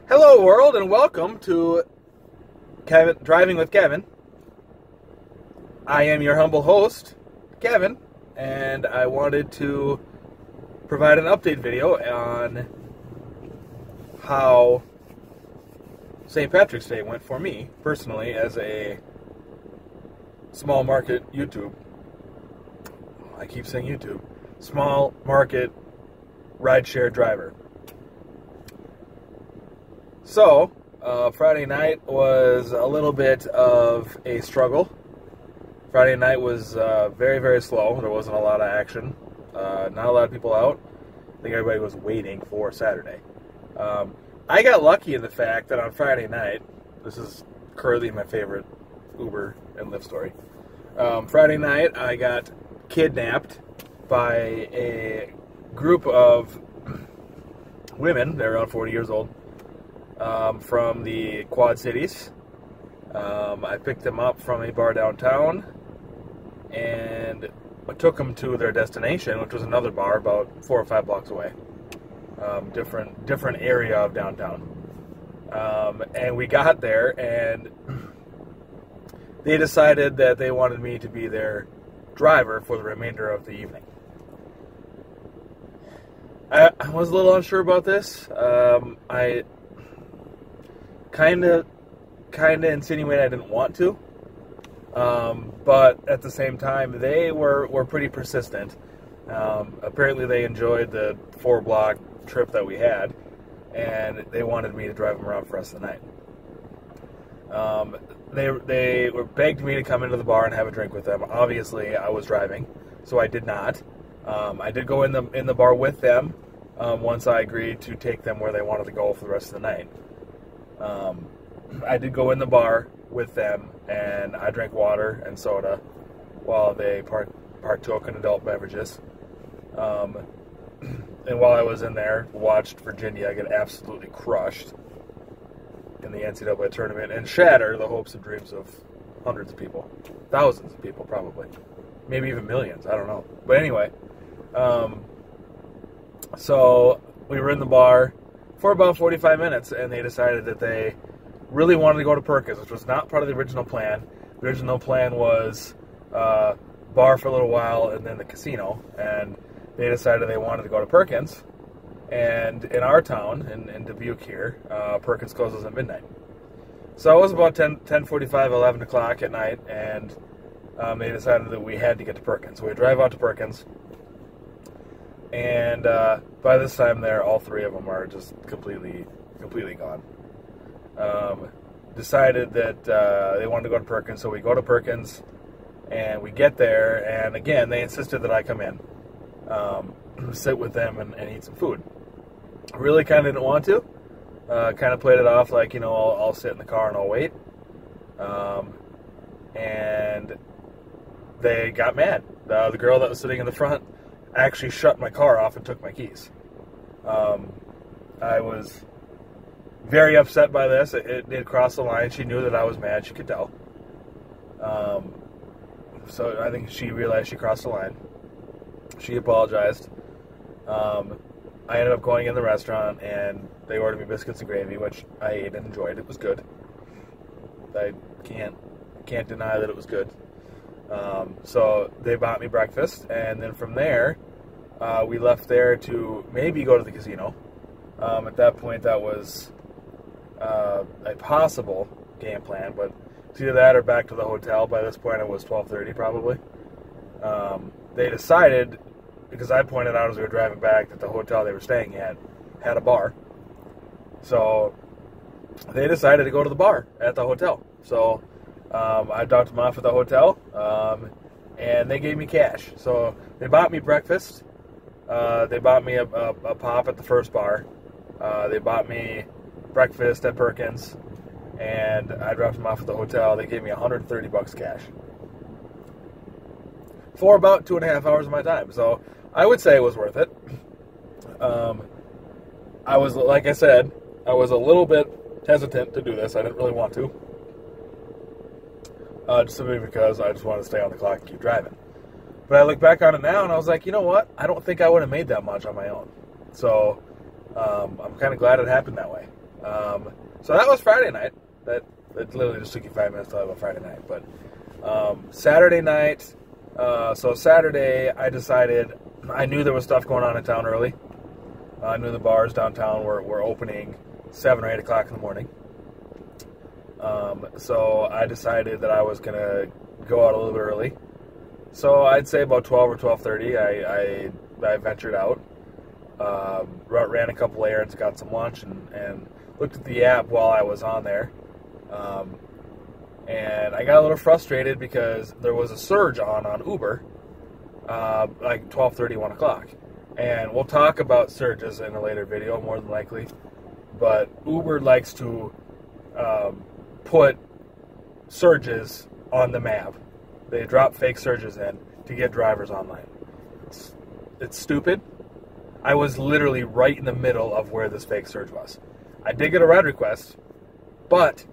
Hello, world, and welcome to Driving with Kevin. I am your humble host, Kevin, and I wanted to provide an update video on how St. Patrick's Day went for me, personally, as a small market YouTube. I keep saying YouTube. Small market rideshare driver. So, Friday night was a little bit of a struggle. Friday night was very, very slow. There wasn't a lot of action. Not a lot of people out. I think everybody was waiting for Saturday. I got lucky in the fact that on Friday night, this is currently my favorite Uber and Lyft story. Friday night, I got kidnapped by a group of women. They're around 40 years old. From the Quad Cities. I picked them up from a bar downtown and I took them to their destination, which was another bar about 4 or 5 blocks away. Different area of downtown. And we got there and they decided that they wanted me to be their driver for the remainder of the evening. I was a little unsure about this. I kind of insinuate I didn't want to, but at the same time they were pretty persistent. Apparently they enjoyed the 4-block trip that we had, and they wanted me to drive them around for the rest of the night. They begged me to come into the bar and have a drink with them. Obviously I was driving, so I did not. I did go in the bar with them once I agreed to take them where they wanted to go for the rest of the night. I did go in the bar with them, and I drank water and soda while they partook in adult beverages. And while I was in there, watched Virginia get absolutely crushed in the NCAA tournament and shatter the hopes and dreams of hundreds of people. Thousands of people, probably. Maybe even millions, I don't know. But anyway, so we were in the bar for about 45 minutes, and they decided that they really wanted to go to Perkins, which was not part of the original plan. The original plan was bar for a little while and then the casino, and they decided they wanted to go to Perkins. And in our town, in Dubuque here, Perkins closes at midnight. So it was about 10:45, 11 o'clock at night, and they decided that we had to get to Perkins. So we drive out to Perkins, and by this time there, all three of them are just completely gone. Decided that they wanted to go to Perkins, so we go to Perkins, and we get there, and again, they insisted that I come in, sit with them, and eat some food. Really kind of didn't want to. Kind of played it off like, I'll sit in the car and I'll wait. And they got mad. The girl that was sitting in the front actually shut my car off and took my keys. I was very upset by this. It did cross the line. She knew that I was mad. She could tell. So I think she realized she crossed the line. She apologized. I ended up going in the restaurant, and they ordered me biscuits and gravy, which I ate and enjoyed. It was good. I can't deny that it was good. So they bought me breakfast, and then from there, we left there to maybe go to the casino. At that point, that was a possible game plan, but it's either that or back to the hotel. By this point, it was 12:30 probably. They decided, because I pointed out as we were driving back, that the hotel they were staying at had a bar. So they decided to go to the bar at the hotel. So I dropped them off at the hotel, and they gave me cash. So they bought me breakfast. They bought me a pop at the first bar. They bought me breakfast at Perkins, and I dropped them off at the hotel. They gave me $130 cash for about 2.5 hours of my time. So I would say it was worth it. I was, like I said, I was a little bit hesitant to do this. I didn't really want to. Just simply because I just wanted to stay on the clock and keep driving. But I look back on it now, and I was like, you know what? I don't think I would have made that much on my own. So I'm kind of glad it happened that way. So that was Friday night. That literally just took you 5 minutes to talk about Friday night. But Saturday night, so Saturday I decided, I knew there was stuff going on in town early. I knew the bars downtown were opening 7 or 8 o'clock in the morning. So I decided that I was going to go out a little bit early. So I'd say about 12 or 12:30, I ventured out, ran a couple errands, got some lunch, and looked at the app while I was on there. And I got a little frustrated because there was a surge on Uber, like 12:30, 1 o'clock. And we'll talk about surges in a later video, more than likely. But Uber likes to put surges on the map. They drop fake surges in to get drivers online. It's stupid. I was literally right in the middle of where this fake surge was. I did get a ride request, but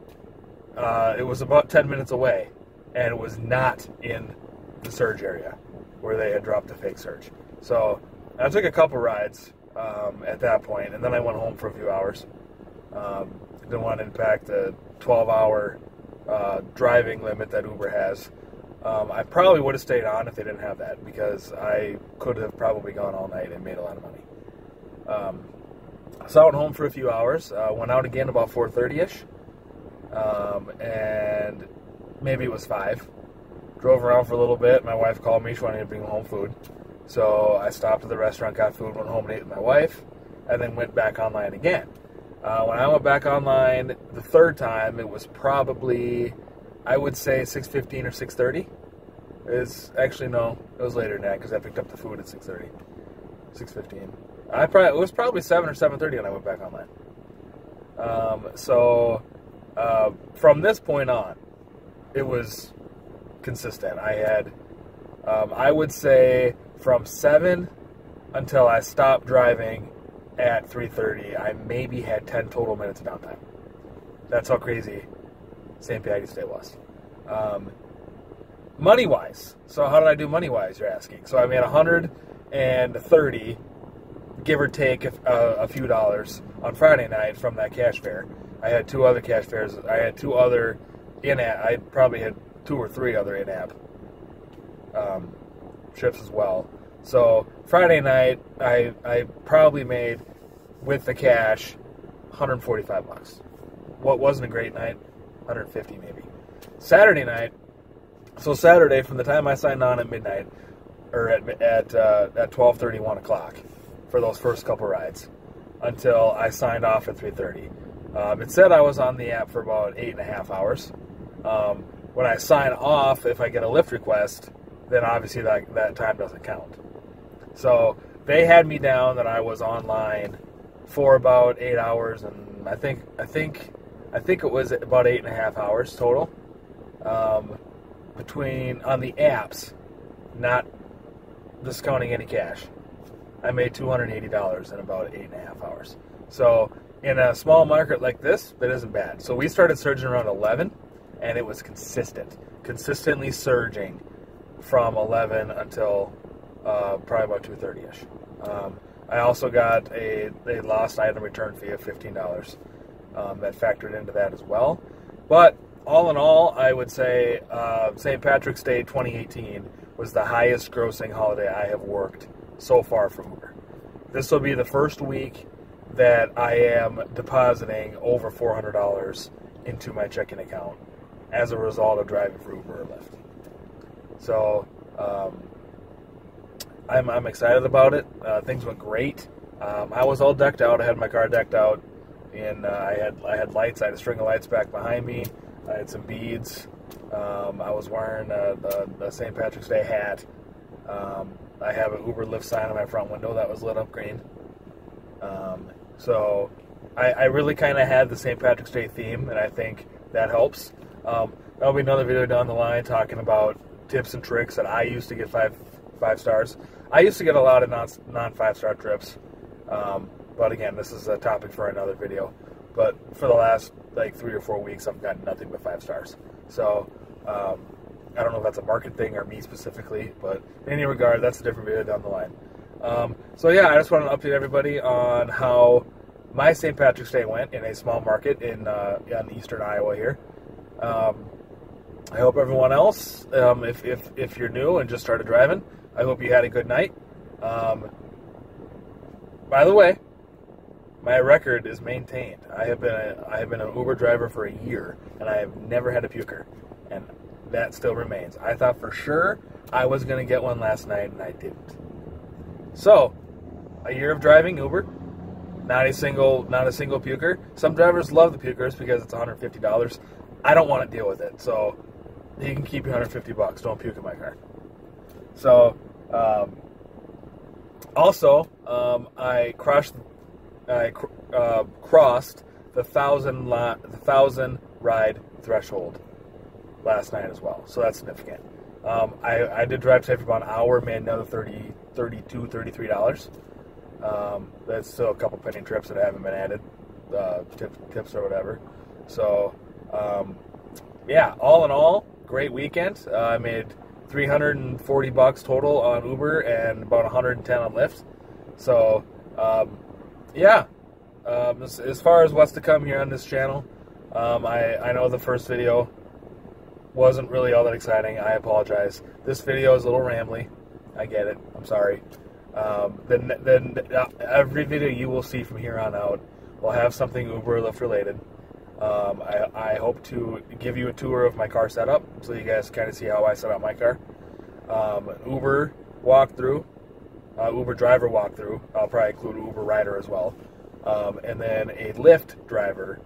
it was about 10 minutes away, and it was not in the surge area where they had dropped the fake surge. So I took a couple rides at that point, and then I went home for a few hours. Didn't want to impact the 12-hour driving limit that Uber has. I probably would have stayed on if they didn't have that, because I could have probably gone all night and made a lot of money. So I went home for a few hours, went out again about 4:30ish, and maybe it was 5. Drove around for a little bit. My wife called me. She wanted to bring home food. So I stopped at the restaurant, got food, went home and ate with my wife, and then went back online again. When I went back online the third time, it was probably, I would say, 6:15 or 6:30. Actually, no, it was later than that, because I picked up the food at 6:30, 6:15. It was probably 7 or 7:30 when I went back online. From this point on, it was consistent. I had, I would say, from 7 until I stopped driving at 3:30, I maybe had 10 total minutes of downtime. That's how crazy St. Patty's Day was. Money-wise, so how did I do money-wise, you're asking? So I made $130, give or take a few dollars, on Friday night from that cash fare. I had 2 other cash fares. I had 2 other in-app. I probably had 2 or 3 other in-app trips as well. So Friday night, I probably made, with the cash, $145. What wasn't a great night, $150 maybe. Saturday night, so Saturday, from the time I signed on at midnight, or at 12:30, 1 o'clock, for those first couple rides, until I signed off at 3:30. It said I was on the app for about 8.5 hours. When I sign off, if I get a Lyft request, then obviously that time doesn't count. So they had me down that I was online for about 8 hours, and I think it was about 8.5 hours total. On the apps, not discounting any cash. I made $280 in about 8.5 hours. So in a small market like this, that isn't bad. So we started surging around 11, and it was consistently surging from 11 until probably about 2:30ish. I also got a lost item return fee of $15 that factored into that as well. But all in all, I would say St. Patrick's Day 2018 was the highest grossing holiday I have worked so far for Uber. This will be the first week that I am depositing over $400 into my checking account as a result of driving for Uber or Lyft. So I'm excited about it. Things went great. I was all decked out. I had my car decked out, and I had lights. I had a string of lights back behind me. I had some beads. I was wearing the St. Patrick's Day hat. I have an Uber Lyft sign on my front window that was lit up green. So I really kind of had the St. Patrick's Day theme, and I think that helps. There'll be another video down the line talking about tips and tricks that I used to get five stars. I used to get a lot of non-5-star trips, but again, this is a topic for another video. But for the last 3 or 4 weeks, I've gotten nothing but 5 stars. So I don't know if that's a market thing or me specifically, but in any regard, that's a different video down the line. So yeah, I just wanted to update everybody on how my St. Patrick's Day went in a small market in eastern Iowa here. I hope everyone else, if you're new and just started driving, I hope you had a good night. By the way, my record is maintained. I have been an Uber driver for a year, and I have never had a puker, and that still remains. I thought for sure I was going to get one last night, and I didn't. So, a year of driving Uber, not a single puker. Some drivers love the pukers because it's $150. I don't want to deal with it, so you can keep your $150. Don't puke in my car. So, also, I crossed the 1,000 ride threshold last night as well. So that's significant. I did drive today for about an hour, made another $32, $33. That's still a couple pending trips that haven't been added, tips or whatever. So, yeah, all in all, great weekend. I made $340 total on Uber and about $110 on Lyft. So, yeah. As far as what's to come here on this channel, I know the first video wasn't really all that exciting. I apologize. This video is a little rambly. I get it. I'm sorry. Then every video you will see from here on out will have something Uber or Lyft related. I hope to give you a tour of my car setup so you guys kind of see how I set up my car. Uber walkthrough, Uber driver walkthrough. I'll probably include Uber rider as well. And then a Lyft driver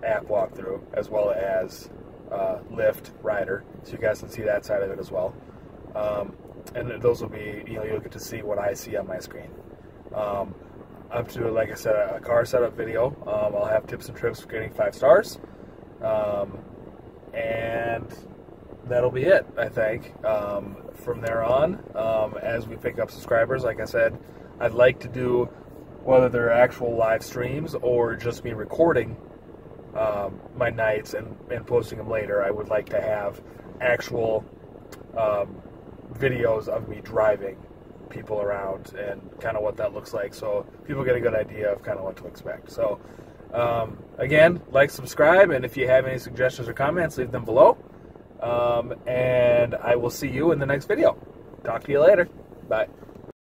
app walkthrough, as well as Lyft rider, so you guys can see that side of it as well. And those will be, you'll get to see what I see on my screen. Up to, like I said, a car setup video. I'll have tips and tricks for getting 5 stars. And that'll be it, I think. From there on, as we pick up subscribers, like I said, I'd like to do, whether they're actual live streams or just me recording my nights and posting them later, I would like to have actual videos of me driving people around and kind of what that looks like, so people get a good idea of kind of what to expect. So, again, like, subscribe, and if you have any suggestions or comments, leave them below. And I will see you in the next video. Talk to you later. Bye.